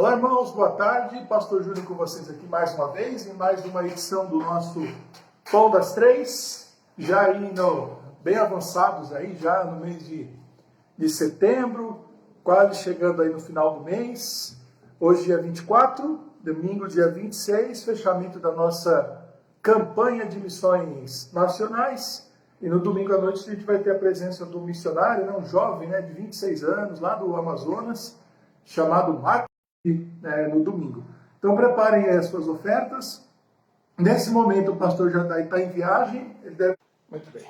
Olá, irmãos, boa tarde. Pastor Júlio com vocês aqui mais uma vez, em mais uma edição do nosso Pão das Três, já indo bem avançados aí, já no mês de setembro, quase chegando aí no final do mês. Hoje, dia 24, domingo, dia 26, fechamento da nossa campanha de missões nacionais. E no domingo à noite a gente vai ter a presença do missionário, um jovem de 26 anos, lá do Amazonas, chamado Marcos, no domingo. Então preparem aí as suas ofertas. Nesse momento o pastor Jadai está em viagem. Ele deve... Muito bem.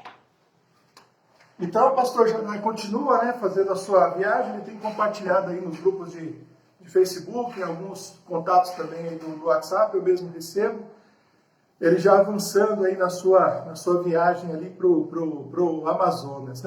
Então o pastor Jadai continua fazendo a sua viagem. Ele tem compartilhado aí nos grupos de Facebook, em alguns contatos também aí no WhatsApp, eu mesmo recebo. Ele já avançando aí na sua viagem ali pro Amazonas,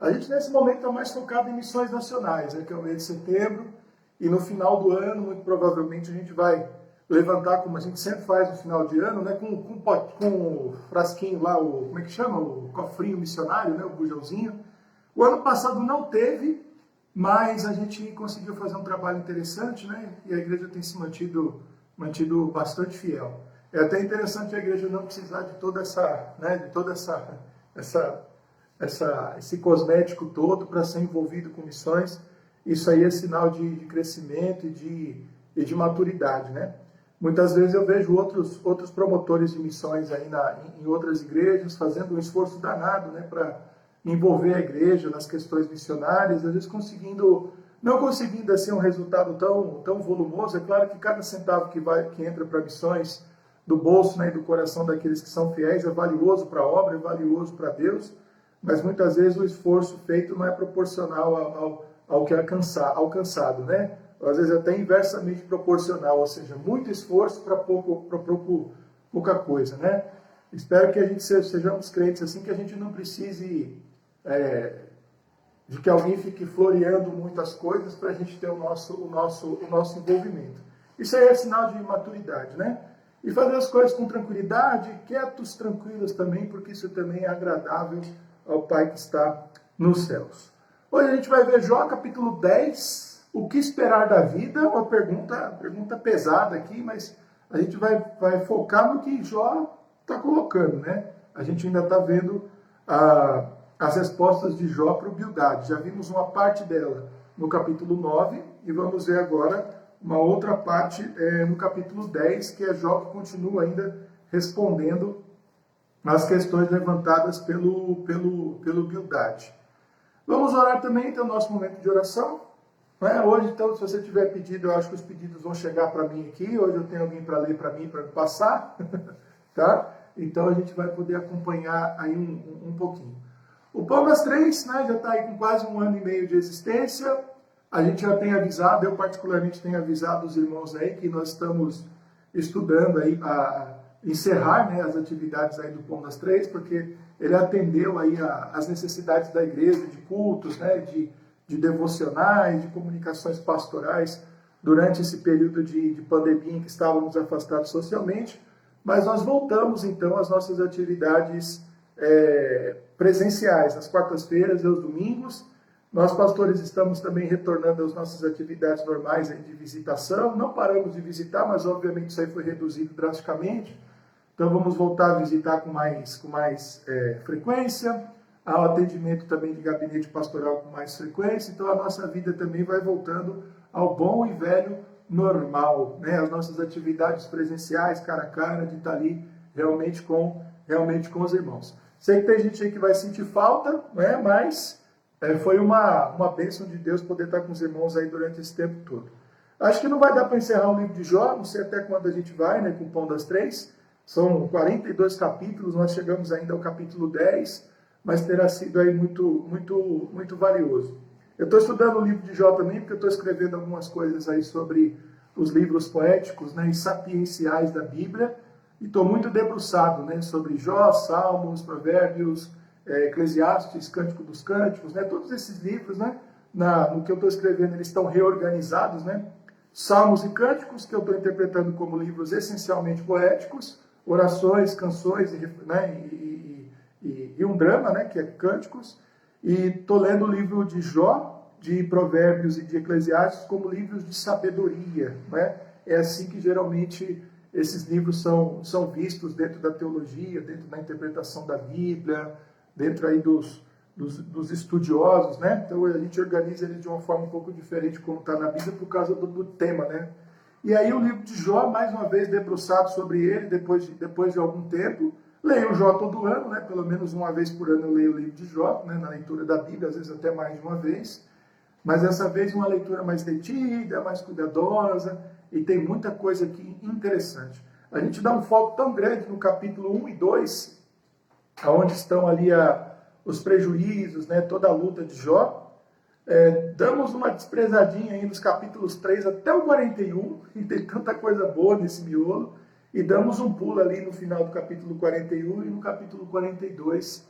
A gente nesse momento está mais focado em missões nacionais, que é o mês de setembro. E no final do ano, muito provavelmente, a gente vai levantar, como a gente sempre faz no final de ano, com o frasquinho lá, como é que chama? O cofrinho missionário, o bujãozinho. O ano passado não teve, mas a gente conseguiu fazer um trabalho interessante, E a igreja tem se mantido bastante fiel. É até interessante a igreja não precisar de toda esse cosmético todo para ser envolvido com missões. Isso aí é sinal de crescimento e de maturidade, Muitas vezes eu vejo outros promotores de missões aí em outras igrejas fazendo um esforço danado, para envolver a igreja nas questões missionárias, às vezes não conseguindo assim um resultado tão volumoso. É claro que cada centavo que entra para missões do bolso e do coração daqueles que são fiéis é valioso para a obra, é valioso para Deus, mas muitas vezes o esforço feito não é proporcional ao que é alcançado, Às vezes até inversamente proporcional, ou seja, muito esforço para pouca coisa, Espero que a gente sejamos crentes assim, que a gente não precise de que alguém fique floreando muitas coisas para a gente ter o nosso envolvimento. Isso aí é sinal de maturidade, E fazer as coisas com tranquilidade, quietos, tranquilos também, porque isso também é agradável ao Pai que está nos céus. Hoje a gente vai ver Jó, capítulo 10, o que esperar da vida, uma pergunta pesada aqui, mas a gente vai focar no que Jó está colocando, A gente ainda está vendo as respostas de Jó para o Bildade. Já vimos uma parte dela no capítulo 9 e vamos ver agora uma outra parte no capítulo 10, que é Jó que continua ainda respondendo as questões levantadas pelo Bildade. Vamos orar também, então, nosso momento de oração. Hoje, então, se você tiver pedido, eu acho que os pedidos vão chegar para mim aqui. Hoje eu tenho alguém para ler para mim, para passar. Tá? Então a gente vai poder acompanhar aí um pouquinho. O Pão das Três, já está aí com quase 1 ano e meio de existência. A gente já tem avisado, eu particularmente tenho avisado os irmãos aí que nós estamos estudando aí a encerrar as atividades aí do Pão das Três, porque ele atendeu aí as necessidades da igreja, de cultos, de devocionais, de comunicações pastorais durante esse período de pandemia em que estávamos afastados socialmente, mas nós voltamos então às nossas atividades presenciais, nas quartas-feiras e aos domingos. Nós, pastores, estamos também retornando às nossas atividades normais de visitação. Não paramos de visitar, mas obviamente isso aí foi reduzido drasticamente. Então vamos voltar a visitar com mais frequência, ao atendimento também de gabinete pastoral com mais frequência. Então a nossa vida também vai voltando ao bom e velho normal, As nossas atividades presenciais, cara a cara, de estar ali realmente com os irmãos. Sei que tem gente aí que vai sentir falta, mas foi uma bênção de Deus poder estar com os irmãos aí durante esse tempo todo. Acho que não vai dar para encerrar o livro de Jó, não sei até quando a gente vai, com o Pão das Três. São 42 capítulos, nós chegamos ainda ao capítulo 10, mas terá sido aí muito valioso. Eu estou estudando o livro de Jó também, porque eu estou escrevendo algumas coisas aí sobre os livros poéticos e sapienciais da Bíblia, e estou muito debruçado sobre Jó, Salmos, Provérbios, Eclesiastes, Cântico dos Cânticos, todos esses livros, no que eu estou escrevendo, eles estão reorganizados, Salmos e Cânticos, que eu estou interpretando como livros essencialmente poéticos, orações, canções e um drama, que é Cânticos. E estou lendo o livro de Jó, de Provérbios e de Eclesiastes como livros de sabedoria, né? É assim que geralmente esses livros são vistos dentro da teologia, dentro da interpretação da Bíblia, dentro aí dos estudiosos, né? Então a gente organiza ele de uma forma um pouco diferente como está na Bíblia por causa do tema, né? E aí o livro de Jó, mais uma vez debruçado sobre ele, depois de algum tempo, leio o Jó todo ano, né? Pelo menos uma vez por ano eu leio o livro de Jó, né? Na leitura da Bíblia, às vezes até mais de uma vez, mas dessa vez uma leitura mais detida, mais cuidadosa, e tem muita coisa aqui interessante. A gente dá um foco tão grande no capítulo 1 e 2, onde estão ali os prejuízos, né? Toda a luta de Jó. Damos uma desprezadinha aí nos capítulos 3 até o 41, e tem tanta coisa boa nesse miolo, e damos um pulo ali no final do capítulo 41 e no capítulo 42,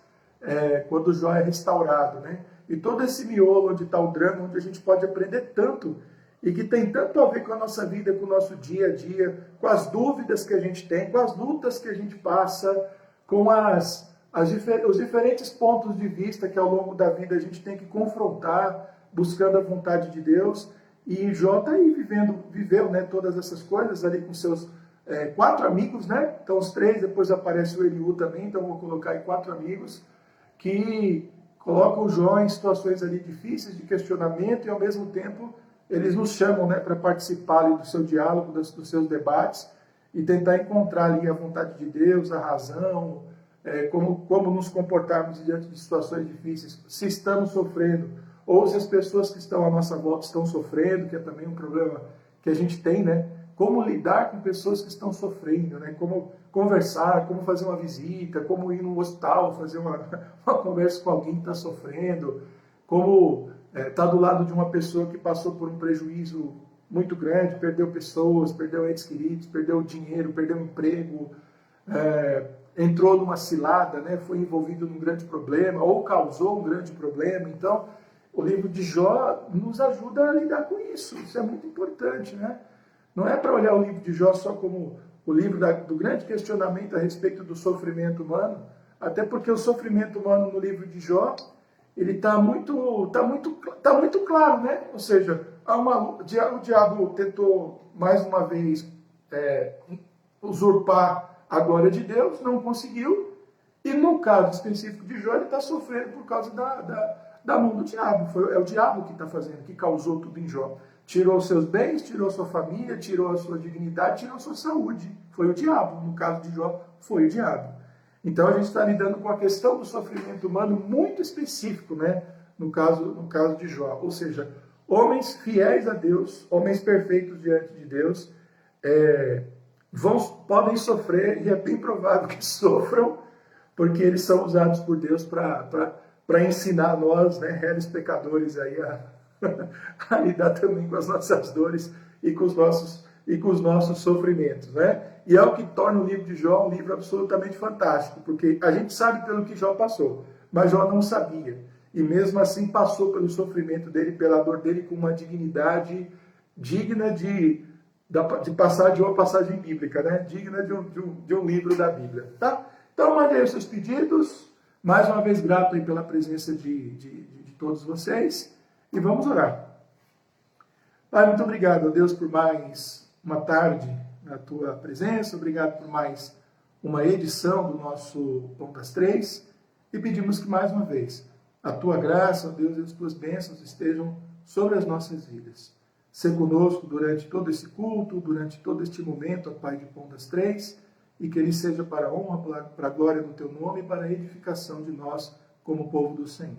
quando Jó é restaurado, né? E todo esse miolo onde está o drama, onde a gente pode aprender tanto, e que tem tanto a ver com a nossa vida, com o nosso dia a dia, com as dúvidas que a gente tem, com as lutas que a gente passa, com os diferentes pontos de vista que ao longo da vida a gente tem que confrontar, buscando a vontade de Deus. E Jó está aí viveu, né, todas essas coisas ali com seus 4 amigos, né? Então os 3, depois aparece o Eliú também, então vou colocar aí 4 amigos que colocam o Jó em situações ali difíceis de questionamento, e ao mesmo tempo eles nos chamam, né, para participar ali do seu diálogo, dos seus debates, e tentar encontrar ali a vontade de Deus, a razão, como nos comportarmos diante de situações difíceis, se estamos sofrendo, ou se as pessoas que estão à nossa volta estão sofrendo, que é também um problema que a gente tem, né? Como lidar com pessoas que estão sofrendo, né? Como conversar, como fazer uma visita, como ir no hospital, fazer uma conversa com alguém que está sofrendo, como estar do lado de uma pessoa que passou por um prejuízo muito grande, perdeu pessoas, perdeu entes queridos, perdeu dinheiro, perdeu emprego, entrou numa cilada, né? Foi envolvido num grande problema, ou causou um grande problema. Então, o livro de Jó nos ajuda a lidar com isso. Isso é muito importante, né? Não é para olhar o livro de Jó só como o livro do grande questionamento a respeito do sofrimento humano, até porque o sofrimento humano no livro de Jó, ele está muito claro, né? Ou seja, o diabo tentou mais uma vez usurpar a glória de Deus, não conseguiu, e no caso específico de Jó, ele está sofrendo por causa da mão do diabo. É o diabo que está fazendo, que causou tudo em Jó. Tirou seus bens, tirou sua família, tirou a sua dignidade, tirou sua saúde. Foi o diabo. No caso de Jó, foi o diabo. Então a gente está lidando com a questão do sofrimento humano muito específico, né? No caso de Jó. Ou seja, homens fiéis a Deus, homens perfeitos diante de Deus, podem sofrer, e é bem provável que sofram, porque eles são usados por Deus para ensinar a nós, né, réis pecadores, aí a lidar também com as nossas dores e com os nossos sofrimentos, né? E é o que torna o livro de Jó um livro absolutamente fantástico, porque a gente sabe pelo que Jó passou, mas Jó não sabia, e mesmo assim passou pelo sofrimento dele, pela dor dele, com uma dignidade digna de passar de uma passagem bíblica, né? Digna de um livro da Bíblia, tá? Então mandei os seus pedidos, mais uma vez grato aí pela presença de todos vocês, e vamos orar. Pai, muito obrigado, Deus, por mais uma tarde na tua presença, obrigado por mais uma edição do nosso Pão das Três, e pedimos que mais uma vez a tua graça, Deus, e as tuas bênçãos estejam sobre as nossas vidas. Ser conosco durante todo esse culto, durante todo este momento, ó Pai de Pão das Três, e que ele seja para a honra, para a glória do teu nome e para a edificação de nós como povo do Senhor.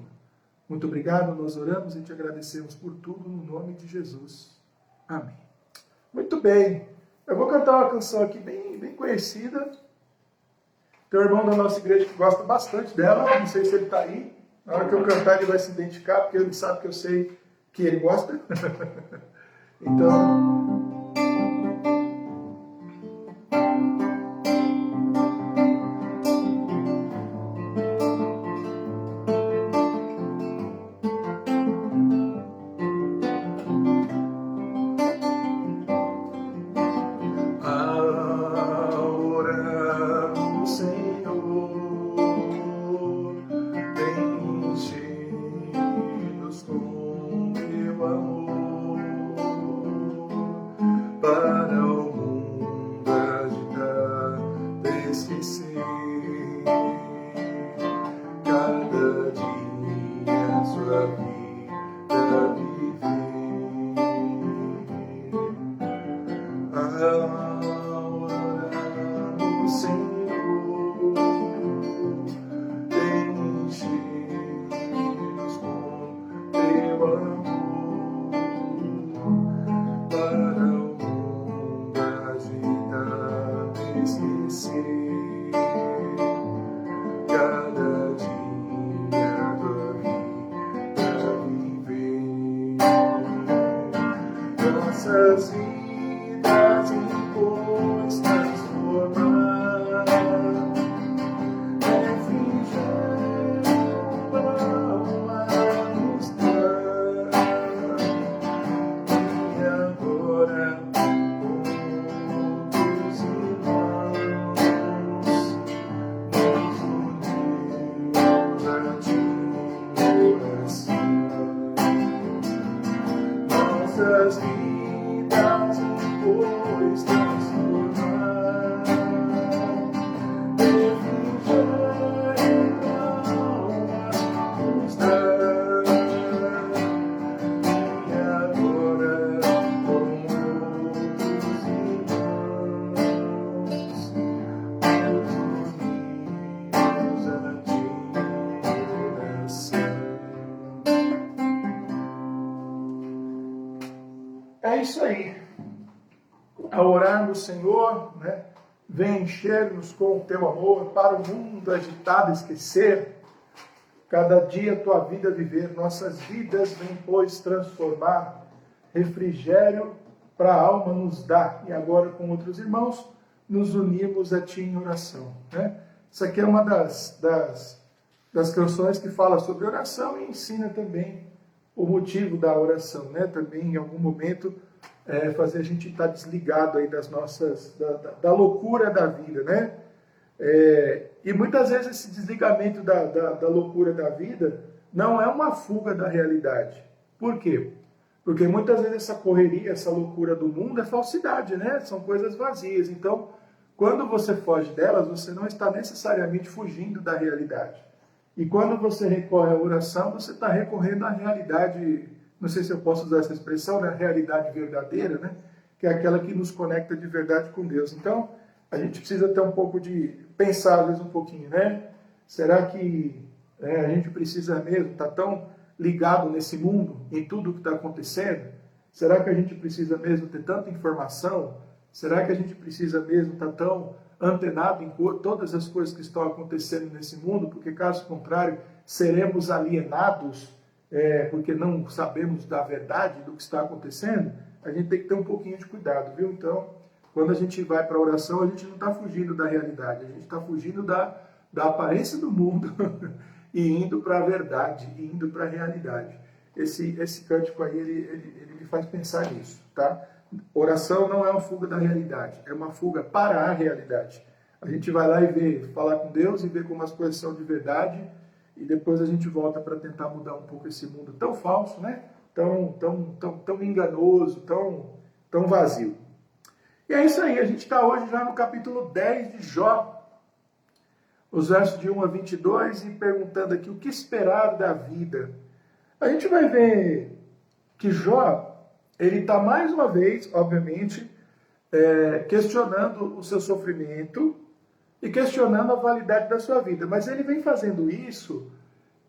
Muito obrigado, nós oramos e te agradecemos por tudo no nome de Jesus. Amém. Muito bem, eu vou cantar uma canção aqui bem conhecida. Tem um irmão da nossa igreja que gosta bastante dela, não sei se ele está aí. Na hora que eu cantar ele vai se identificar, porque ele sabe que eu sei que ele gosta. Então... nossas vidas em pois transformar, refrigério alma nos dar, e agora todos irmãos nos unimos a ti em oração. Nossas vidas depois transformar, refrigério alma nos dar, e agora com outros irmãos nos unimos a ti em oração. É isso aí. Ao orarmos, Senhor, né, vem encher-nos com o teu amor para o mundo agitado esquecer. Cada dia a tua vida viver, nossas vidas vem, pois, transformar. Refrigério para a alma nos dá. E agora, com outros irmãos, nos unimos a ti em oração. Né? Isso aqui é uma das canções que fala sobre oração e ensina também o motivo da oração, né? Também, em algum momento, fazer a gente estar desligado aí das nossas, da loucura da vida, né? E muitas vezes esse desligamento da loucura da vida não é uma fuga da realidade. Por quê? Porque muitas vezes essa correria, essa loucura do mundo é falsidade, né? São coisas vazias. Então, quando você foge delas, você não está necessariamente fugindo da realidade. E quando você recorre à oração, você está recorrendo à realidade, não sei se eu posso usar essa expressão, né? Realidade verdadeira, né? Que é aquela que nos conecta de verdade com Deus. Então, a gente precisa ter um pouco de pensar, às vezes, um pouquinho, né? Será que a gente precisa mesmo estar tão ligado nesse mundo, em tudo que está acontecendo? Será que a gente precisa mesmo ter tanta informação? Será que a gente precisa mesmo estar tão antenado em todas as coisas que estão acontecendo nesse mundo? Porque, caso contrário, seremos alienados, porque não sabemos da verdade do que está acontecendo. A gente tem que ter um pouquinho de cuidado, viu? Então, quando a gente vai para a oração, a gente não está fugindo da realidade, a gente está fugindo da aparência do mundo e indo para a verdade, e indo para a realidade. Esse cântico aí, ele me faz pensar nisso, tá? Oração não é uma fuga da realidade, é uma fuga para a realidade. A gente vai lá e falar com Deus e ver como as coisas são de verdade, e depois a gente volta para tentar mudar um pouco esse mundo tão falso, né? Tão enganoso, tão vazio. E é isso aí, a gente está hoje já no capítulo 10 de Jó, os versos de 1 a 22, e perguntando aqui o que esperar da vida. A gente vai ver que Jó, ele está mais uma vez, obviamente, questionando o seu sofrimento e questionando a validade da sua vida. Mas ele vem fazendo isso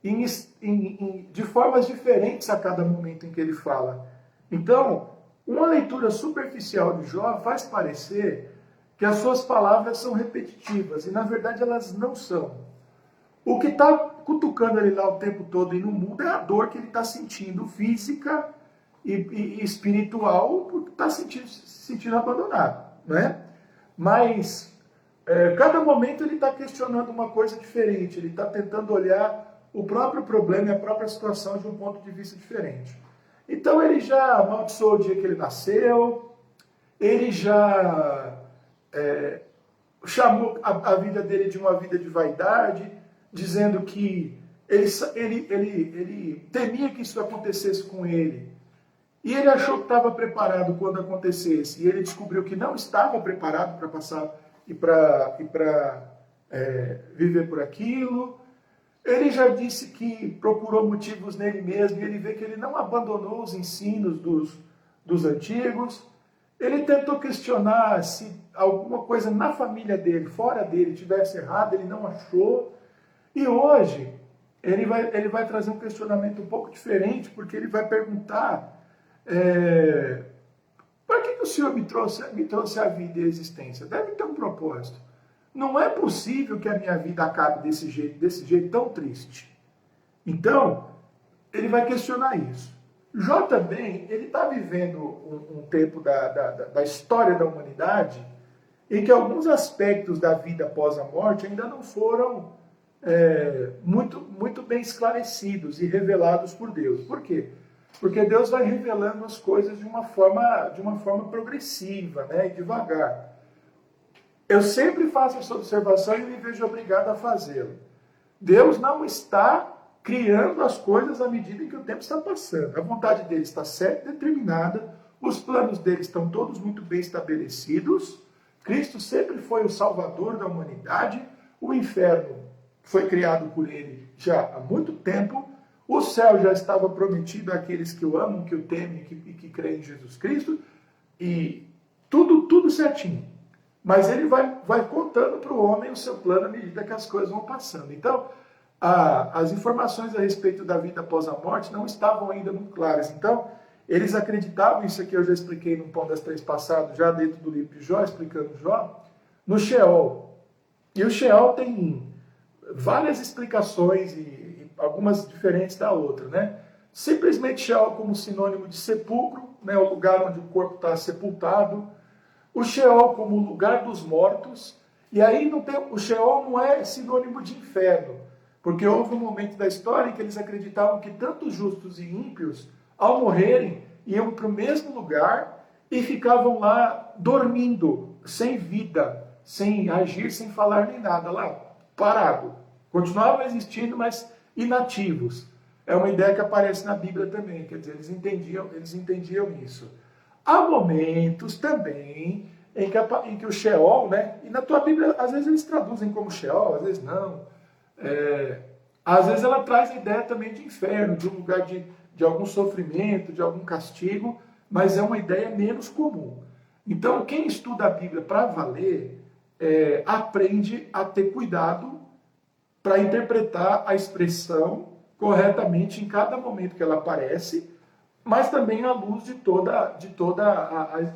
de formas diferentes a cada momento em que ele fala. Então, uma leitura superficial de Jó faz parecer que as suas palavras são repetitivas, e na verdade elas não são. O que está cutucando ele lá o tempo todo e no mundo é a dor que ele está sentindo, física e espiritual, porque está se sentindo abandonado, né? Mas cada momento ele está questionando uma coisa diferente, ele está tentando olhar o próprio problema e a própria situação de um ponto de vista diferente. Então ele já amaldiçoou o dia que ele nasceu, ele já chamou a vida dele de uma vida de vaidade, dizendo que ele temia que isso acontecesse com ele. E ele achou que estava preparado quando acontecesse, e ele descobriu que não estava preparado para passar e para viver por aquilo. Ele já disse que procurou motivos nele mesmo, e ele vê que ele não abandonou os ensinos dos antigos. Ele tentou questionar se alguma coisa na família dele, fora dele, tivesse errado, ele não achou. E hoje, ele vai trazer um questionamento um pouco diferente, porque ele vai perguntar: para que o Senhor me trouxe a vida e a existência? Deve ter um propósito. Não é possível que a minha vida acabe desse jeito tão triste. Então, ele vai questionar isso. Jó também, ele está vivendo um tempo da história da humanidade em que alguns aspectos da vida após a morte ainda não foram muito bem esclarecidos e revelados por Deus. Por quê? Porque Deus vai revelando as coisas de uma forma progressiva, né, e devagar. Eu sempre faço essa observação e me vejo obrigado a fazê-la. Deus não está criando as coisas à medida em que o tempo está passando. A vontade dele está certa e determinada, os planos dele estão todos muito bem estabelecidos. Cristo sempre foi o salvador da humanidade, o inferno foi criado por ele já há muito tempo, o céu já estava prometido àqueles que o amam, que o temem e que creem em Jesus Cristo, e tudo certinho. Mas ele vai contando para o homem o seu plano à medida que as coisas vão passando. Então, as informações a respeito da vida após a morte não estavam ainda muito claras. Então, eles acreditavam, isso aqui eu já expliquei no Pão das Três passado, já dentro do livro de Jó, explicando Jó, no Sheol. E o Sheol tem várias explicações e algumas diferentes da outra, né? Simplesmente Sheol como sinônimo de sepulcro, né? O lugar onde o corpo está sepultado. O Sheol como lugar dos mortos. E aí o Sheol não é sinônimo de inferno, porque houve um momento da história em que eles acreditavam que tanto justos e ímpios, ao morrerem, iam para o mesmo lugar e ficavam lá dormindo, sem vida, sem agir, sem falar nem nada, lá parado. Continuavam existindo, mas inativos. É uma ideia que aparece na Bíblia também, quer dizer, eles entendiam isso. Há momentos também em que o Sheol, né? E na tua Bíblia, às vezes eles traduzem como Sheol, às vezes não. Às vezes ela traz a ideia também de inferno, de um lugar de algum sofrimento, de algum castigo, mas é uma ideia menos comum. Então, quem estuda a Bíblia para valer, aprende a ter cuidado para interpretar a expressão corretamente em cada momento que ela aparece, mas também à luz de toda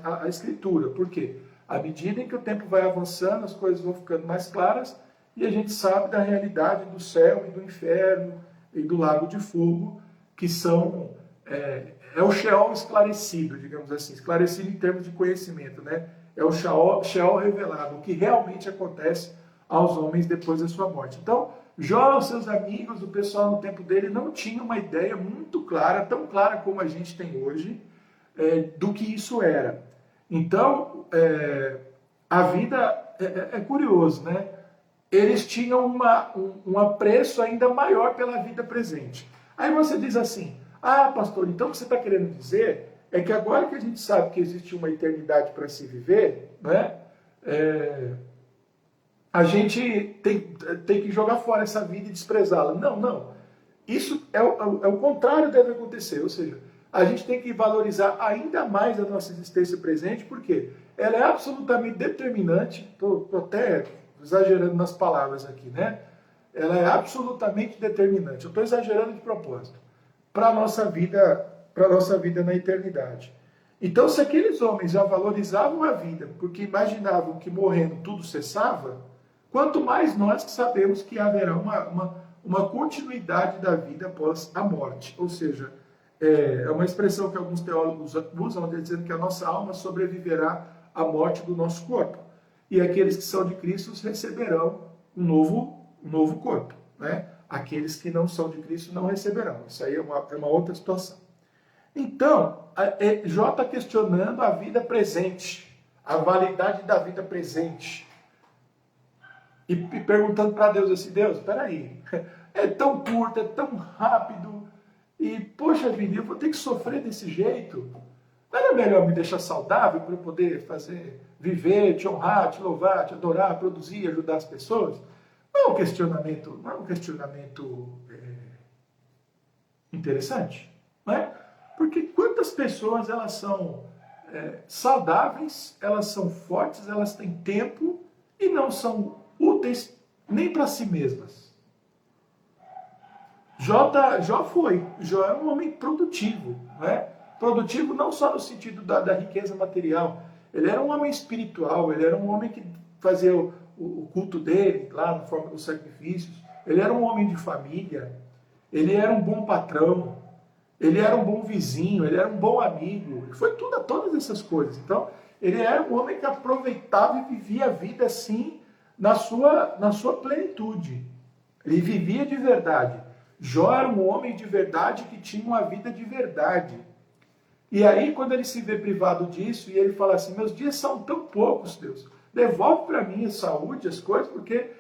a Escritura. Por quê? À medida em que o tempo vai avançando, as coisas vão ficando mais claras e a gente sabe da realidade do céu e do inferno e do lago de fogo, que são... É o Sheol esclarecido, digamos assim, esclarecido em termos de conhecimento, né? É o Sheol revelado, o que realmente acontece aos homens depois da sua morte. Então, Jó, seus amigos, o pessoal no tempo dele, não tinha uma ideia muito clara, tão clara como a gente tem hoje, do que isso era. Então, a vida é curioso, né? Eles tinham um apreço ainda maior pela vida presente. Aí você diz assim, pastor, então o que você está querendo dizer é que agora que a gente sabe que existe uma eternidade para se viver, né? A gente tem que jogar fora essa vida e desprezá-la. Não. Isso é o contrário deve acontecer. Ou seja, a gente tem que valorizar ainda mais a nossa existência presente, porque ela é absolutamente determinante. Estou até exagerando nas palavras aqui, né? Ela é absolutamente determinante. Eu estou exagerando de propósito. Para a nossa vida na eternidade. Então, se aqueles homens já valorizavam a vida, porque imaginavam que morrendo tudo cessava, quanto mais nós que sabemos que haverá uma continuidade da vida após a morte. Ou seja, é uma expressão que alguns teólogos usam, dizendo que a nossa alma sobreviverá à morte do nosso corpo. E aqueles que são de Cristo receberão um novo corpo. Né? Aqueles que não são de Cristo não receberão. Isso aí é uma outra situação. Então, Jó está questionando a vida presente, a validade da vida presente. E perguntando para Deus assim, Deus, espera aí, é tão curto, é tão rápido, e poxa vida, eu vou ter que sofrer desse jeito? Não era melhor me deixar saudável para eu poder viver, te honrar, te louvar, te adorar, produzir, ajudar as pessoas? Não é um questionamento interessante, não é? Porque quantas pessoas elas são saudáveis, elas são fortes, elas têm tempo e não são úteis nem para si mesmas. Jó é um homem produtivo, não é? Produtivo não só no sentido da riqueza material, ele era um homem espiritual, ele era um homem que fazia o culto dele, lá na forma dos sacrifícios, ele era um homem de família, ele era um bom patrão, ele era um bom vizinho, ele era um bom amigo, ele foi todas essas coisas. Então, ele era um homem que aproveitava e vivia a vida assim, na sua plenitude. Ele vivia de verdade. Jó era um homem de verdade que tinha uma vida de verdade. E aí, quando ele se vê privado disso, e ele fala assim, meus dias são tão poucos, Deus, devolve para mim a saúde, as coisas, porque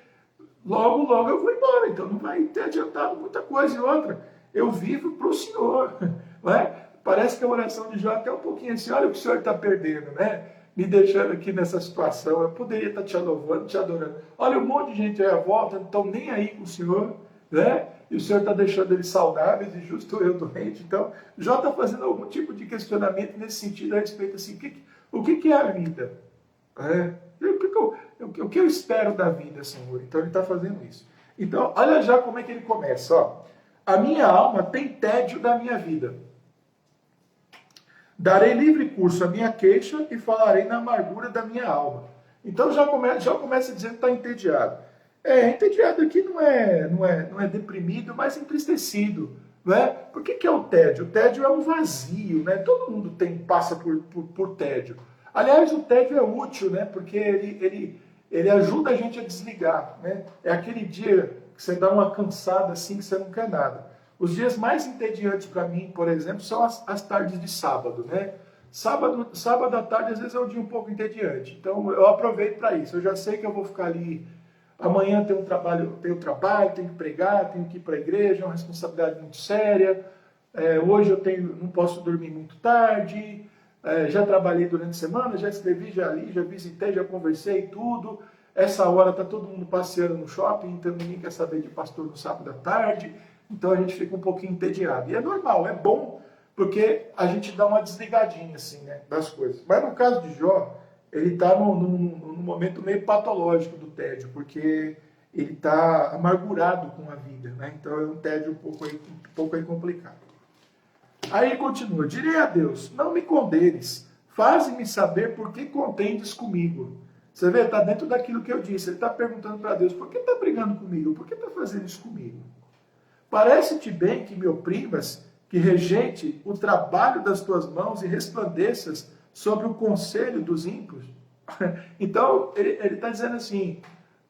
logo, logo eu vou embora, então não vai ter adiantado muita coisa. E outra, eu vivo para o Senhor, não é? Parece que a oração de Jó é até um pouquinho assim, olha o que o Senhor está perdendo, né? Me deixando aqui nessa situação, eu poderia estar te louvando, te adorando. Olha, um monte de gente aí à volta, não estão nem aí com o Senhor, né? E o Senhor está deixando eles saudáveis e justo eu doente. Então, Jó está fazendo algum tipo de questionamento nesse sentido a respeito assim, o que é a vida? O que eu espero da vida, Senhor? Então ele está fazendo isso. Então, olha já como é que ele começa. Ó. A minha alma tem tédio da minha vida. Darei livre curso à minha queixa e falarei na amargura da minha alma. Então já começa dizendo que está entediado. Entediado aqui não é deprimido, mas entristecido. Não é? Por que é o tédio? O tédio é um vazio, né? Todo mundo passa por tédio. Aliás, o tédio é útil, né? Porque ele ajuda a gente a desligar. Né? É aquele dia que você dá uma cansada assim que você não quer nada. Os dias mais entediantes para mim, por exemplo, são as tardes de sábado, né? Sábado à tarde, às vezes, é um dia um pouco entediante. Então, eu aproveito para isso. Eu já sei que eu vou ficar ali. Amanhã tenho tenho que pregar, tenho que ir para a igreja, é uma responsabilidade muito séria. Hoje não posso dormir muito tarde. Já trabalhei durante a semana, já escrevi, já li, já visitei, já conversei, tudo. Essa hora está todo mundo passeando no shopping, então ninguém quer saber de pastor no sábado à tarde. Então a gente fica um pouquinho entediado. E é normal, é bom, porque a gente dá uma desligadinha assim, né, das coisas. Mas no caso de Jó, ele está num momento meio patológico do tédio, porque ele está amargurado com a vida. Né? Então é um tédio um pouco aí complicado. Aí ele continua, direi a Deus, não me condenes, faze-me saber por que contendes comigo. Você vê, está dentro daquilo que eu disse. Ele está perguntando para Deus, por que está brigando comigo? Por que está fazendo isso comigo? Parece-te bem que me oprimas, que rejeite o trabalho das tuas mãos e resplandeças sobre o conselho dos ímpios? Então, ele está dizendo assim,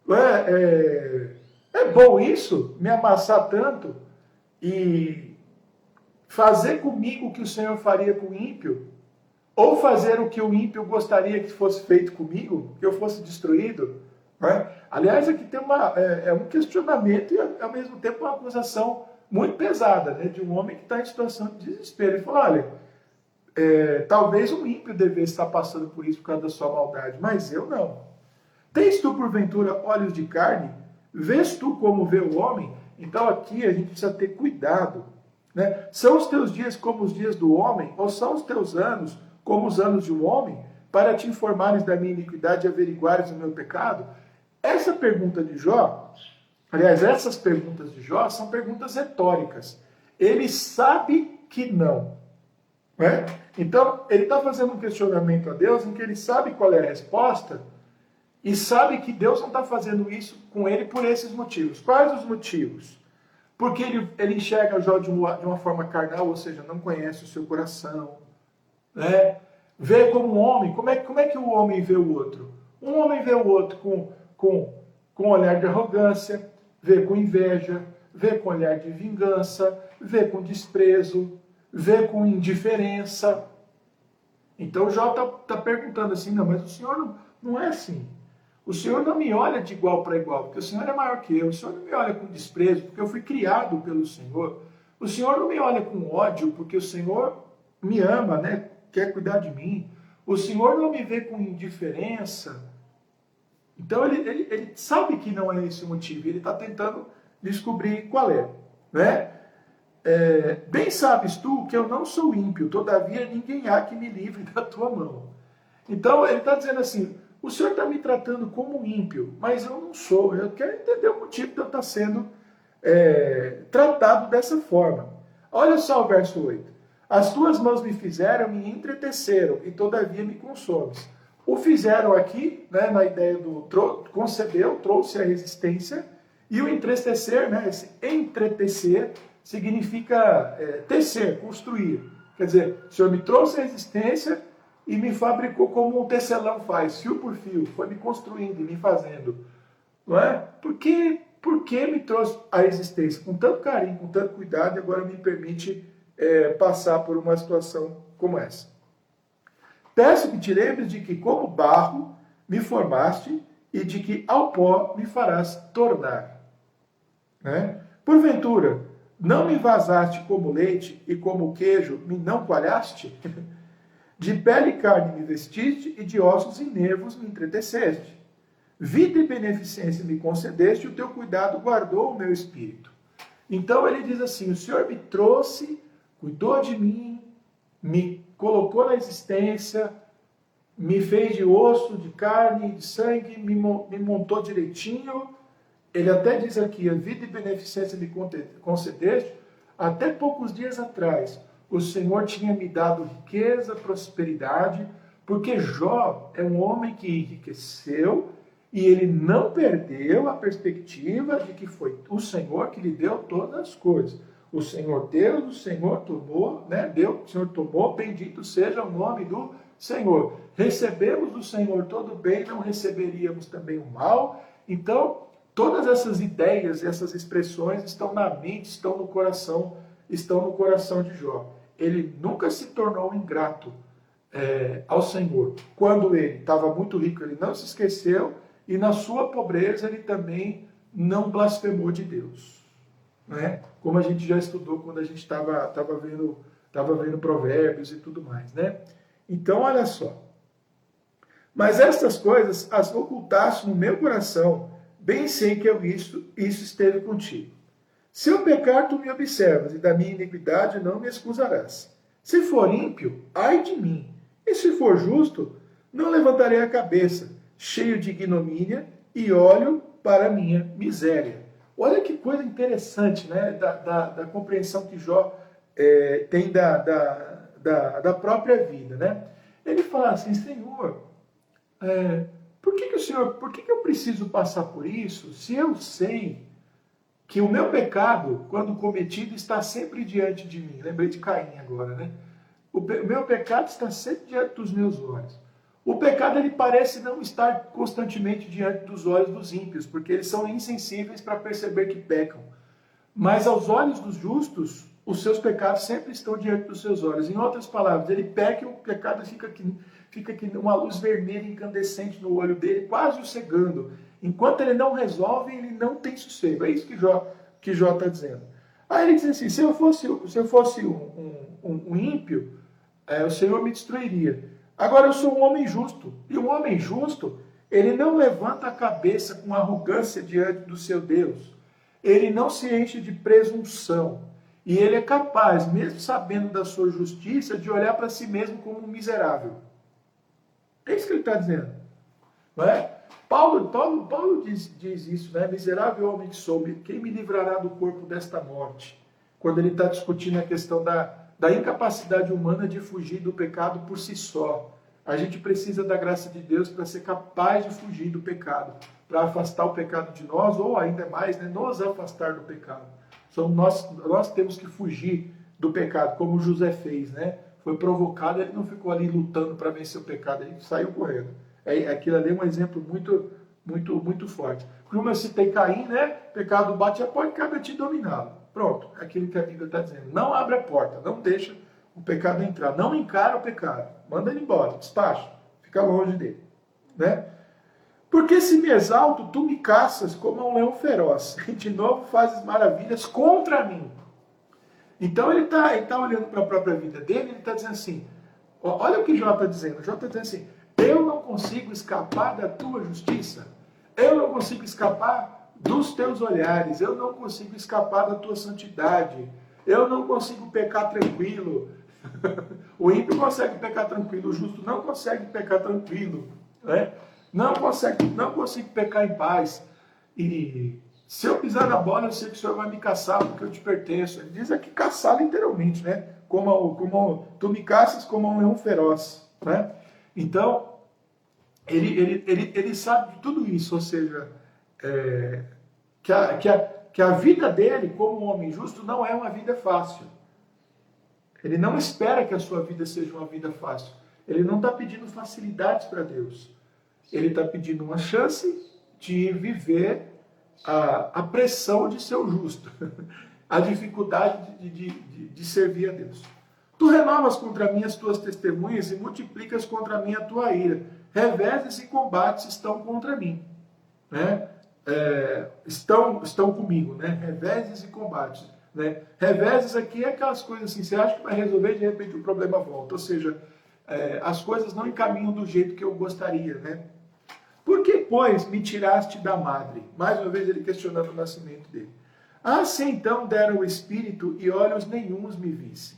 é bom isso, me amassar tanto e fazer comigo o que o Senhor faria com o ímpio? Ou fazer o que o ímpio gostaria que fosse feito comigo, que eu fosse destruído? Aliás, aqui tem um questionamento e, ao mesmo tempo, uma acusação muito pesada, né, de um homem que está em situação de desespero. Ele fala, olha, talvez um ímpio devesse estar passando por isso por causa da sua maldade, mas eu não. Tens tu, porventura, olhos de carne? Vês tu como vê o homem? Então aqui a gente precisa ter cuidado. Né? São os teus dias como os dias do homem? Ou são os teus anos como os anos de um homem? Para te informares da minha iniquidade e averiguares o meu pecado? Essa pergunta de Jó, aliás, essas perguntas de Jó são perguntas retóricas. Ele sabe que não. Né? Então, ele está fazendo um questionamento a Deus em que ele sabe qual é a resposta e sabe que Deus não está fazendo isso com ele por esses motivos. Quais os motivos? Porque ele enxerga Jó de uma forma carnal, ou seja, não conhece o seu coração. Né? Vê como um homem. Como é que o homem vê o outro? Um homem vê o outro com olhar de arrogância, vê com inveja, vê com olhar de vingança, vê com desprezo, vê com indiferença. Então Jó está perguntando assim, não, mas o Senhor não é assim. O Senhor não me olha de igual para igual, porque o Senhor é maior que eu. O Senhor não me olha com desprezo, porque eu fui criado pelo Senhor. O Senhor não me olha com ódio, porque o Senhor me ama, né? Quer cuidar de mim. O Senhor não me vê com indiferença. Então ele sabe que não é esse o motivo. Ele está tentando descobrir qual é. Né? Bem sabes tu que eu não sou ímpio, todavia ninguém há que me livre da tua mão. Então ele está dizendo assim, o Senhor está me tratando como ímpio, mas eu não sou. Eu quero entender o motivo de eu estar sendo tratado dessa forma. Olha só o verso 8. As tuas mãos me fizeram, me entreteceram, e todavia me consomes. O fizeram aqui, né, na ideia do concebeu, trouxe a resistência, e o entristecer, né, esse entretecer, significa tecer, construir. Quer dizer, o Senhor me trouxe a existência e me fabricou como um tecelão faz, fio por fio, foi me construindo e me fazendo. Não é? Por que me trouxe a existência com tanto carinho, com tanto cuidado, e agora me permite passar por uma situação como essa? Peço que te lembres de que, como barro, me formaste e de que ao pó me farás tornar. Né? Porventura, não me vazaste como leite e como queijo me não coalhaste? De pele e carne me vestiste e de ossos e nervos me entreteceste. Vida e beneficência me concedeste e o teu cuidado guardou o meu espírito. Então ele diz assim, o Senhor me trouxe, cuidou de mim, me colocou na existência, me fez de osso, de carne, de sangue, me montou direitinho. Ele até diz aqui, a vida e beneficência me concedeste. Até poucos dias atrás, o Senhor tinha me dado riqueza, prosperidade, porque Jó é um homem que enriqueceu e ele não perdeu a perspectiva de que foi o Senhor que lhe deu todas as coisas. O Senhor deu, o Senhor tomou, né? Deu, o Senhor tomou, bendito seja o nome do Senhor. Recebemos do Senhor todo o bem, não receberíamos também o mal. Então, todas essas ideias, essas expressões estão na mente, estão no coração de Jó. Ele nunca se tornou ingrato ao Senhor. Quando ele estava muito rico, ele não se esqueceu, e na sua pobreza ele também não blasfemou de Deus. Né? Como a gente já estudou quando a gente estava vendo Provérbios e tudo mais. Né? Então, olha só. Mas estas coisas as ocultaste no meu coração, bem sei que isso esteve contigo. Se eu pecar, tu me observas, e da minha iniquidade não me excusarás. Se for ímpio, ai de mim. E se for justo, não levantarei a cabeça, cheio de ignomínia, e olho para a minha miséria. Olha que coisa interessante, né? Da compreensão que Jó tem da própria vida, né? Ele fala assim, Senhor, por que eu preciso passar por isso, se eu sei que o meu pecado, quando cometido, está sempre diante de mim? Lembrei de Caim agora, né? O meu pecado está sempre diante dos meus olhos. O pecado, ele parece não estar constantemente diante dos olhos dos ímpios, porque eles são insensíveis para perceber que pecam. Mas aos olhos dos justos, os seus pecados sempre estão diante dos seus olhos. Em outras palavras, ele peca e o pecado fica aqui uma luz vermelha incandescente no olho dele, quase o cegando. Enquanto ele não resolve, ele não tem sossego. É isso que Jó está dizendo. Aí ele diz assim, se eu fosse um ímpio, o Senhor me destruiria. Agora eu sou um homem justo. E um homem justo, ele não levanta a cabeça com arrogância diante do seu Deus. Ele não se enche de presunção. E ele é capaz, mesmo sabendo da sua justiça, de olhar para si mesmo como um miserável. É isso que ele está dizendo. Não é? Paulo diz isso, né? Miserável homem que sou, quem me livrará do corpo desta morte? Quando ele está discutindo a questão da incapacidade humana de fugir do pecado por si só. A gente precisa da graça de Deus para ser capaz de fugir do pecado, para afastar o pecado de nós, ou ainda mais, né, nos afastar do pecado. Nós temos que fugir do pecado, como José fez, né? Foi provocado, ele não ficou ali lutando para vencer o pecado, ele saiu correndo. Aquilo ali é um exemplo muito forte. Como eu citei Caim, né? Pecado bate a porta e cabe a te dominá-lo. Pronto, é aquilo que a Bíblia está dizendo. Não abre a porta, não deixa o pecado entrar. Não encara o pecado. Manda ele embora, despacha. Fica longe dele. Né? Porque se me exalto, tu me caças como um leão feroz. E de novo fazes maravilhas contra mim. Então ele está olhando para a própria vida dele, ele está dizendo assim, olha o que Jó está dizendo. Jó está dizendo assim, eu não consigo escapar da tua justiça. Eu não consigo escapar dos teus olhares. Eu não consigo escapar da tua santidade. Eu não consigo pecar tranquilo. O ímpio consegue pecar tranquilo, o justo não consegue pecar tranquilo. Né? Não consigo pecar em paz. E se eu pisar na bola, eu sei que o Senhor vai me caçar, porque eu te pertenço. Ele diz aqui caçar literalmente, né? Como tu me caças como um leão feroz. Né? Então, ele sabe de tudo isso, ou seja, que a vida dele, como um homem justo, não é uma vida fácil. Ele não espera que a sua vida seja uma vida fácil. Ele não está pedindo facilidades para Deus. Ele está pedindo uma chance de viver a pressão de ser o justo, a dificuldade de servir a Deus. Tu renovas contra mim as tuas testemunhas e multiplicas contra mim a tua ira. Reveses e combates estão contra mim. Né? Estão comigo. Né? Reveses e combates. Né? Reveses aqui é aquelas coisas assim, você acha que vai resolver e de repente o problema volta. Ou seja, as coisas não encaminham do jeito que eu gostaria. Né? Por que, pois, me tiraste da madre? Mais uma vez ele questionando o nascimento dele. Ah, se então dera o espírito e olhos nenhuns me vissem.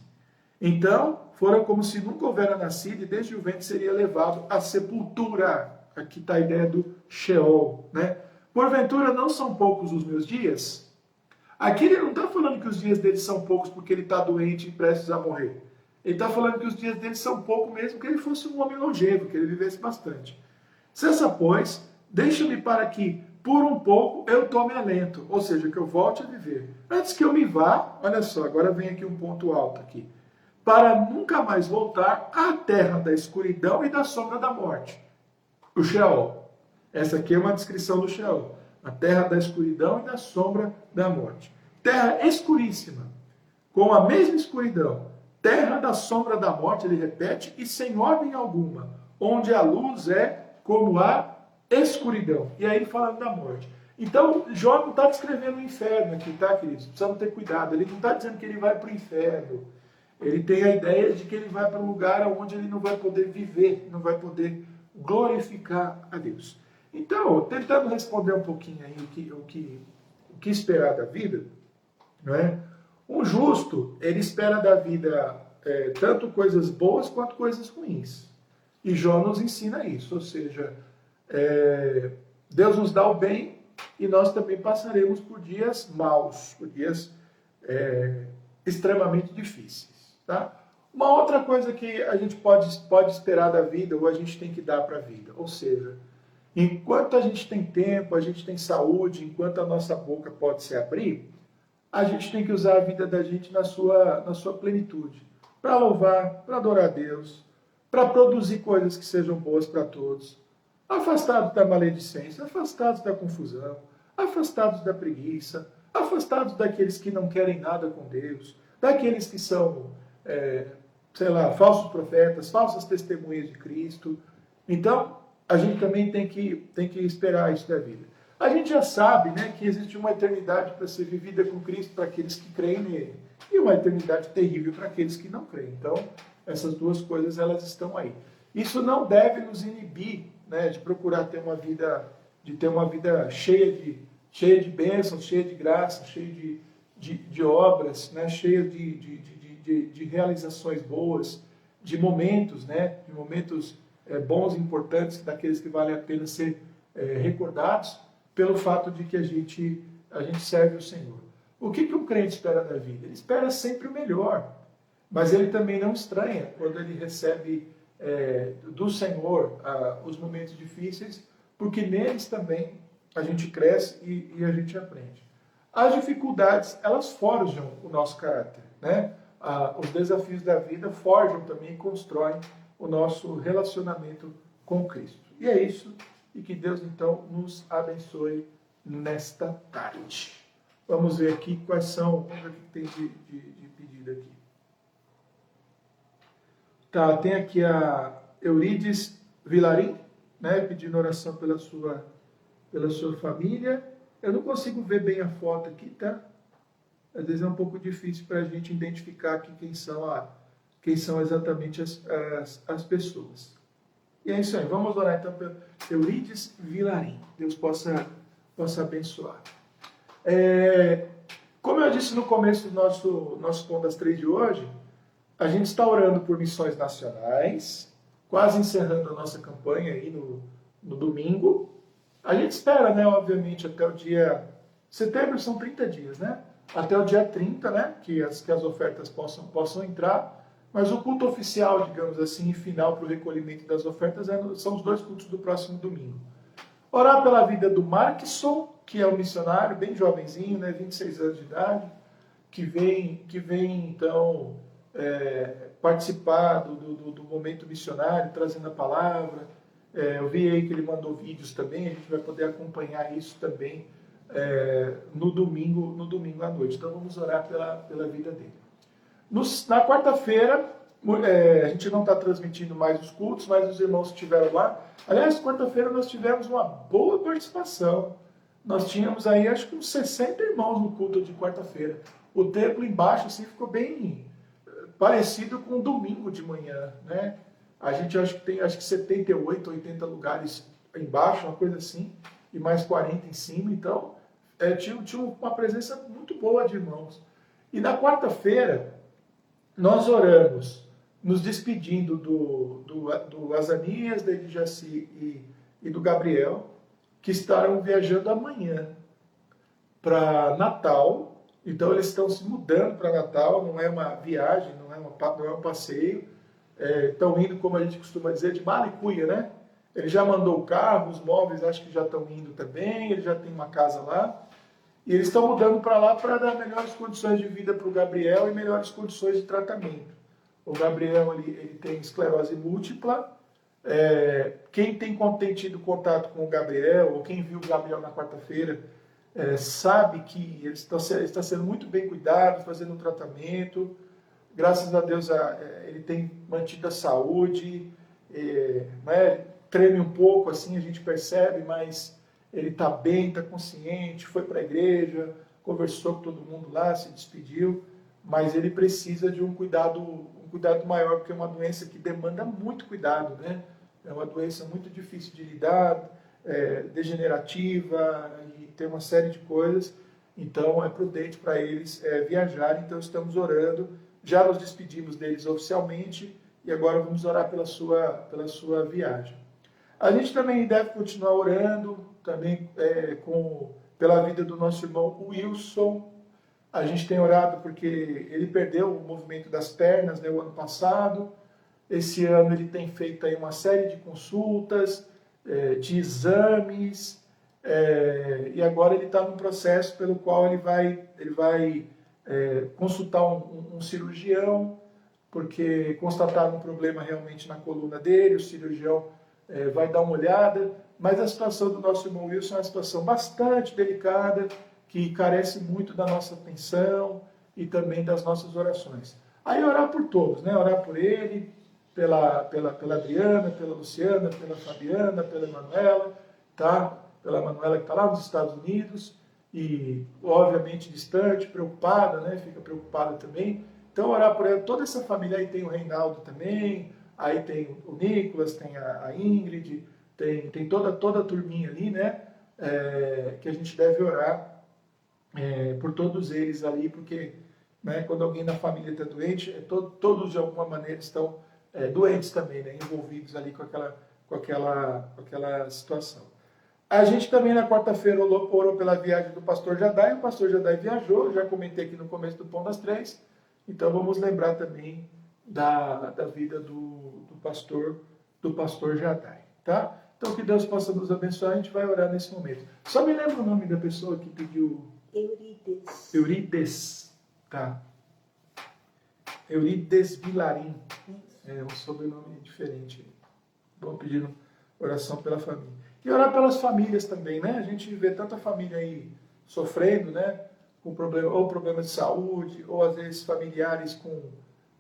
Então, fora como se nunca houvera nascido e desde o ventre seria levado à sepultura. Aqui está a ideia do Sheol. Né? Porventura não são poucos os meus dias? Aqui ele não está falando que os dias dele são poucos porque ele está doente e prestes a morrer. Ele está falando que os dias dele são poucos mesmo que ele fosse um homem longevo, que ele vivesse bastante. Cessa, pois, deixa-me para que, por um pouco, eu tome alento, ou seja, que eu volte a viver. Antes que eu me vá, olha só, agora vem aqui um ponto alto aqui, para nunca mais voltar à terra da escuridão e da sombra da morte. O Sheol. Essa aqui é uma descrição do Sheol. A terra da escuridão e da sombra da morte. Terra escuríssima, com a mesma escuridão. Terra da sombra da morte, ele repete, e sem ordem alguma, onde a luz é como a escuridão. E aí falando da morte. Então, Jó não está descrevendo o inferno aqui, tá, queridos? Precisamos ter cuidado. Ele não está dizendo que ele vai para o inferno. Ele tem a ideia de que ele vai para um lugar onde ele não vai poder viver, não vai poder glorificar a Deus. Então, tentando responder um pouquinho aí o que esperar da vida, não é? Um justo, ele espera da vida tanto coisas boas quanto coisas ruins. E Jó nos ensina isso, ou seja, Deus nos dá o bem e nós também passaremos por dias maus, por dias extremamente difíceis. Tá? Uma outra coisa que a gente pode esperar da vida, ou a gente tem que dar para a vida, ou seja, enquanto a gente tem tempo, a gente tem saúde, enquanto a nossa boca pode se abrir, a gente tem que usar a vida da gente na sua plenitude, para louvar, para adorar a Deus, para produzir coisas que sejam boas para todos, afastados da maledicência, afastados da confusão, afastados da preguiça, afastados daqueles que não querem nada com Deus, daqueles que são, falsos profetas, falsas testemunhas de Cristo. Então, a gente também tem que esperar isso da vida. A gente já sabe, né, que existe uma eternidade para ser vivida com Cristo para aqueles que creem nele, e uma eternidade terrível para aqueles que não creem. Então, essas duas coisas, elas estão aí. Isso não deve nos inibir, né, de procurar ter uma vida cheia de bênçãos, cheia de graça, cheia de obras, né, cheia de realizações boas, de momentos, né, de momentos bons e importantes, daqueles que valem a pena ser recordados, pelo fato de que a gente serve o Senhor. O que um crente espera da vida? Ele espera sempre o melhor, mas ele também não estranha quando ele recebe do Senhor os momentos difíceis, porque neles também a gente cresce e a gente aprende. As dificuldades, elas forjam o nosso caráter, né? Os desafios da vida forjam também e constroem o nosso relacionamento com Cristo. E é isso, e que Deus então nos abençoe nesta tarde. Vamos ver aqui quais são, vamos ver o que tem de pedido aqui. Tá, tem aqui a Eurides Vilarim, né, pedindo oração pela sua família. Eu não consigo ver bem a foto aqui, tá? Às vezes é um pouco difícil para a gente identificar aqui quem são exatamente as pessoas. E é isso aí, vamos orar então pelo Eurides Vilarim. Deus possa abençoar. Como eu disse no começo do nosso Pão das Três de hoje, a gente está orando por missões nacionais, quase encerrando a nossa campanha aí no domingo. A gente espera, né, obviamente, até o dia... Setembro são 30 dias, né? Até o dia 30, né, que as ofertas possam entrar. Mas o culto oficial, digamos assim, final para o recolhimento das ofertas são os 2 cultos do próximo domingo. Orar pela vida do Markson que é um missionário bem jovenzinho, né, 26 anos de idade, que vem então participar do momento missionário, trazendo a palavra. Eu vi aí que ele mandou vídeos também, a gente vai poder acompanhar isso também no domingo à noite. Então vamos orar pela vida dele. Na quarta-feira, a gente não está transmitindo mais os cultos, mas os irmãos estiveram lá. Aliás, quarta-feira nós tivemos uma boa participação. Nós tínhamos aí, acho que uns 60 irmãos no culto de quarta-feira. O templo embaixo assim, ficou bem parecido com um domingo de manhã, né? A gente acho que tem 78, 80 lugares embaixo, uma coisa assim, e mais 40 em cima. Então, tinha uma presença muito boa de irmãos. E na quarta-feira, nós oramos, nos despedindo do Azanias, da Elijaci e do Gabriel, que estarão viajando amanhã para Natal. Então eles estão se mudando para Natal, não é uma viagem, não é um passeio. Estão indo, como a gente costuma dizer, de mala e cuia, né? Ele já mandou o carro, os móveis acho que já estão indo também, ele já tem uma casa lá. E eles estão mudando para lá para dar melhores condições de vida para o Gabriel e melhores condições de tratamento. O Gabriel ele tem esclerose múltipla. Quem tem tido contato com o Gabriel, ou quem viu o Gabriel na quarta-feira, sabe que ele está sendo muito bem cuidado, fazendo um tratamento. Graças a Deus ele tem mantido a saúde, né? Treme um pouco, assim a gente percebe, mas ele está bem, está consciente, foi para a igreja, conversou com todo mundo lá, se despediu, mas ele precisa de um cuidado maior, porque é uma doença que demanda muito cuidado, né? É uma doença muito difícil de lidar, degenerativa, e tem uma série de coisas. Então é prudente para eles viajar. Então estamos orando, já nos despedimos deles oficialmente e agora vamos orar pela sua viagem. A gente também deve continuar orando também pela vida do nosso irmão Wilson. A gente tem orado porque ele perdeu o movimento das pernas, né, o ano passado. Esse ano ele tem feito aí uma série de consultas, de exames, e agora ele está num processo pelo qual ele vai consultar um cirurgião, porque constataram um problema realmente na coluna dele, o cirurgião vai dar uma olhada, mas a situação do nosso irmão Wilson é uma situação bastante delicada, que carece muito da nossa atenção e também das nossas orações. Aí orar por todos, né? Orar por ele, pela Adriana, pela Luciana, pela Fabiana, pela Emanuela, tá? Pela Emanuela que está lá nos Estados Unidos e, obviamente, distante, preocupada, né? Fica preocupada também. Então, orar por ela, toda essa família. Aí tem o Reinaldo também, aí tem o Nicolas, tem a Ingrid, tem toda a turminha ali, né? Que a gente deve orar por todos eles ali, porque, né, quando alguém na família está doente, todos de alguma maneira estão doentes também, né, envolvidos ali com aquela situação. A gente também na quarta-feira orou pela viagem do pastor Jadai. O pastor Jadai viajou, já comentei aqui no começo do Pão das Três, então vamos lembrar também da vida do pastor Jadai, tá? Então que Deus possa nos abençoar, a gente vai orar nesse momento. Só me lembra o nome da pessoa que pediu. Eurides, tá. Eurides Vilarim. É um sobrenome diferente. Vamos pedir oração pela família. E orar pelas famílias também, né? A gente vê tanta família aí sofrendo, né? Com problemas de saúde, ou às vezes familiares com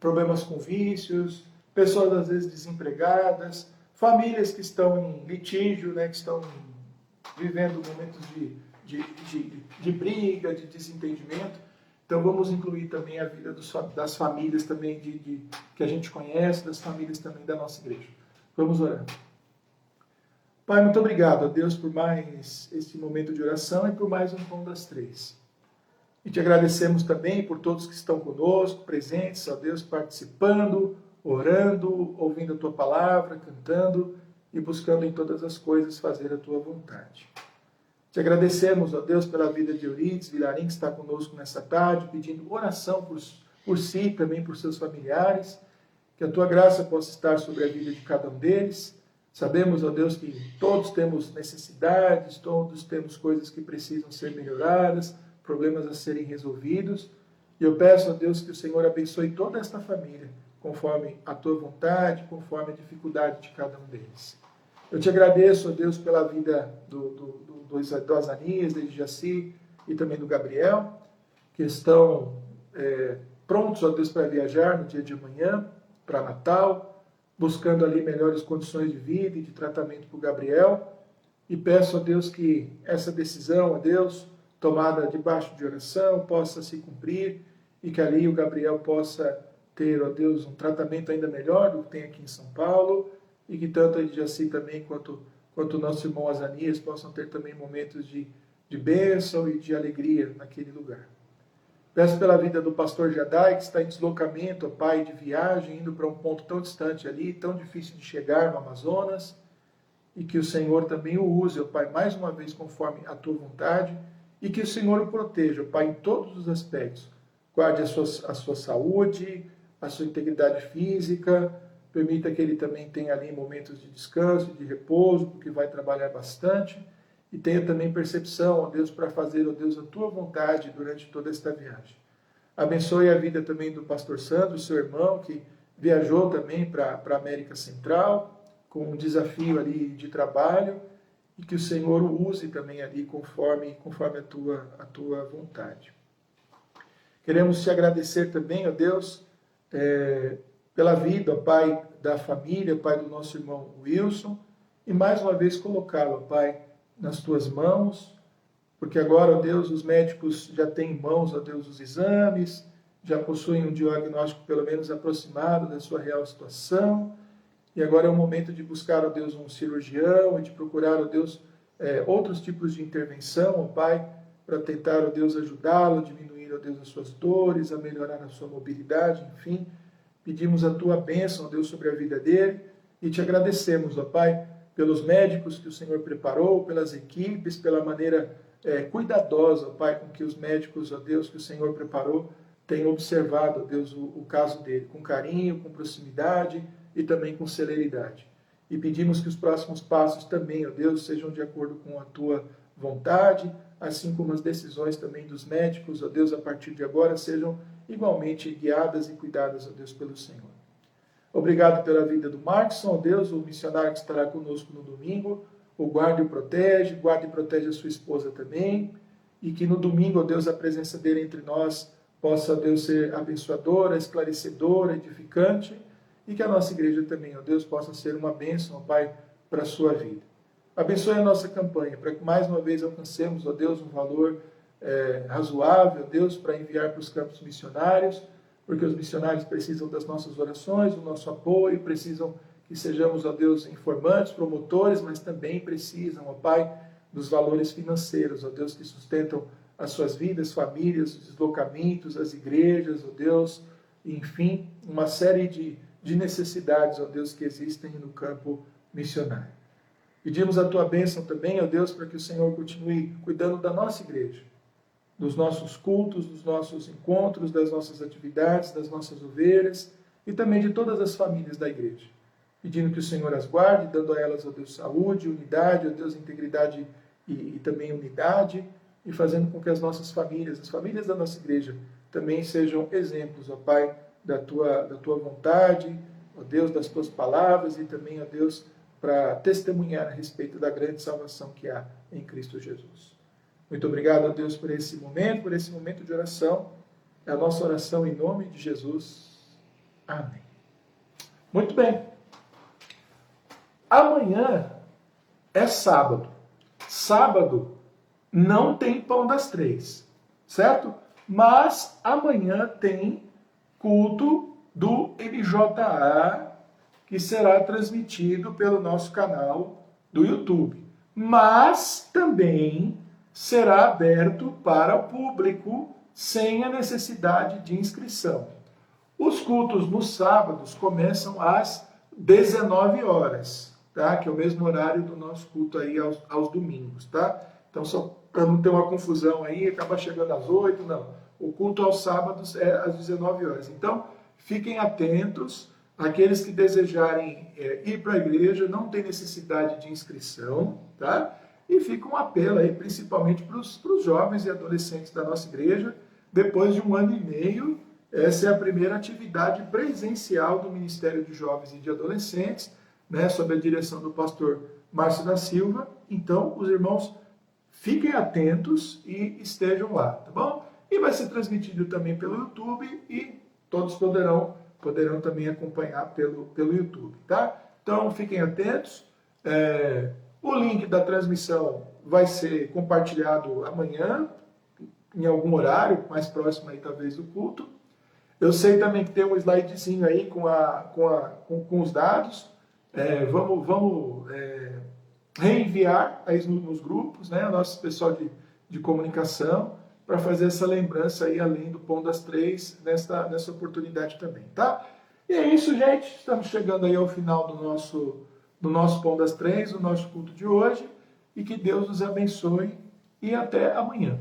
problemas com vícios, pessoas às vezes desempregadas, famílias que estão em litígio, né? Que estão vivendo momentos de briga, de desentendimento. Então vamos incluir também a vida das famílias também que a gente conhece, das famílias também da nossa igreja. Vamos orar. Pai, muito obrigado a Deus por mais este momento de oração e por mais um Pão das Três. E te agradecemos também por todos que estão conosco, presentes, ó Deus, participando, orando, ouvindo a Tua palavra, cantando e buscando em todas as coisas fazer a Tua vontade. Te agradecemos, ó Deus, pela vida de Eurides Vilarim, que está conosco nessa tarde, pedindo oração por si e também por seus familiares, que a Tua graça possa estar sobre a vida de cada um deles, Sabemos, ó Deus, que todos temos necessidades, todos temos coisas que precisam ser melhoradas, problemas a serem resolvidos. E eu peço a Deus que o Senhor abençoe toda esta família, conforme a tua vontade, conforme a dificuldade de cada um deles. Eu te agradeço, ó Deus, pela vida do Azanias, do Jaci e também do Gabriel, que estão prontos, ó Deus, para viajar no dia de amanhã, para Natal, buscando ali melhores condições de vida e de tratamento para o Gabriel. E peço a Deus que essa decisão, ó Deus, tomada debaixo de oração, possa se cumprir e que ali o Gabriel possa ter, ó Deus, um tratamento ainda melhor do que tem aqui em São Paulo e que tanto a Jaci também quanto o nosso irmão Azanias possam ter também momentos de bênção e de alegria naquele lugar. Peço pela vida do pastor Jadai, que está em deslocamento, ó Pai, de viagem, indo para um ponto tão distante ali, tão difícil de chegar no Amazonas, e que o Senhor também o use, ó Pai, mais uma vez conforme a tua vontade, e que o Senhor o proteja, ó Pai, em todos os aspectos. Guarde a sua saúde, a sua integridade física, permita que ele também tenha ali momentos de descanso, de repouso, porque vai trabalhar bastante, e tenha também percepção, ó Deus, para fazer, ó Deus, a tua vontade durante toda esta viagem. Abençoe a vida também do pastor Sandro, seu irmão, que viajou também para a América Central, com um desafio ali de trabalho, e que o Senhor o use também ali conforme a tua vontade. Queremos te agradecer também, ó Deus, pela vida, ó Pai, da família, Pai, do nosso irmão Wilson, e mais uma vez colocá-lo, ó Pai, nas tuas mãos, porque agora, ó Deus, os médicos já têm em mãos, ó Deus, os exames, já possuem um diagnóstico pelo menos aproximado da sua real situação, e agora é o momento de buscar, ó Deus, um cirurgião e de procurar, ó Deus, outros tipos de intervenção, ó Pai, para tentar, ó Deus, ajudá-lo, diminuir, ó Deus, as suas dores, a melhorar a sua mobilidade, enfim. Pedimos a tua bênção, ó Deus, sobre a vida dele e te agradecemos, ó Pai, pelos médicos que o Senhor preparou, pelas equipes, pela maneira cuidadosa, ó Pai, com que os médicos, ó Deus, que o Senhor preparou, têm observado, ó Deus, o caso dele, com carinho, com proximidade e também com celeridade. E pedimos que os próximos passos também, ó Deus, sejam de acordo com a tua vontade, assim como as decisões também dos médicos, ó Deus, a partir de agora, sejam igualmente guiadas e cuidadas, ó Deus, pelo Senhor. Obrigado pela vida do Markson, ó Deus, o missionário que estará conosco no domingo, o guarda e o protege, guarda e protege a sua esposa também, e que no domingo, ó Deus, a presença dele entre nós possa, ó Deus, ser abençoadora, esclarecedora, edificante, e que a nossa igreja também, ó Deus, possa ser uma bênção, ó Pai, para a sua vida. Abençoe a nossa campanha, para que mais uma vez alcancemos, ó Deus, um valor razoável, ó Deus, para enviar para os campos missionários, porque os missionários precisam das nossas orações, do nosso apoio, precisam que sejamos, ó Deus, informantes, promotores, mas também precisam, ó Pai, dos valores financeiros, ó Deus, que sustentam as suas vidas, famílias, os deslocamentos, as igrejas, ó Deus, enfim, uma série de necessidades, ó Deus, que existem no campo missionário. Pedimos a tua bênção também, ó Deus, para que o Senhor continue cuidando da nossa igreja, dos nossos cultos, dos nossos encontros, das nossas atividades, das nossas ovelhas e também de todas as famílias da igreja. Pedindo que o Senhor as guarde, dando a elas, ó Deus, saúde, unidade, ó Deus, integridade e também unidade, e fazendo com que as nossas famílias, as famílias da nossa igreja, também sejam exemplos, ó Pai, da tua vontade, ó Deus, das tuas palavras e também, ó Deus, para testemunhar a respeito da grande salvação que há em Cristo Jesus. Muito obrigado, ó Deus, por esse momento de oração. É a nossa oração em nome de Jesus. Amém. Muito bem. Amanhã é sábado. Sábado não tem pão das 3, certo? Mas amanhã tem culto do MJA, que será transmitido pelo nosso canal do YouTube. Mas também será aberto para o público sem a necessidade de inscrição. Os cultos nos sábados começam às 19 horas, tá? Que é o mesmo horário do nosso culto aí aos domingos, tá? Então, só para não ter uma confusão aí, acaba chegando às 8, não. O culto aos sábados é às 19 horas. Então, fiquem atentos, Aqueles que desejarem ir para a igreja não tem necessidade de inscrição, tá? E fica um apelo aí, principalmente para os jovens e adolescentes da nossa igreja. Depois de 1 ano e meio, essa é a primeira atividade presencial do Ministério de Jovens e de Adolescentes, né, sob a direção do pastor Márcio da Silva. Então, os irmãos fiquem atentos e estejam lá, tá bom? E vai ser transmitido também pelo YouTube e todos poderão também acompanhar pelo YouTube, tá? Então, fiquem atentos. O link da transmissão vai ser compartilhado amanhã, em algum horário, mais próximo aí talvez do culto. Eu sei também que tem um slidezinho aí com os dados. Vamos reenviar aí nos grupos, né, o nosso pessoal de comunicação, para fazer essa lembrança aí, além do Pão das Três, nessa oportunidade também, tá? E é isso, gente. Estamos chegando aí ao final do nosso Pão das Três, do nosso culto de hoje. E que Deus nos abençoe e até amanhã.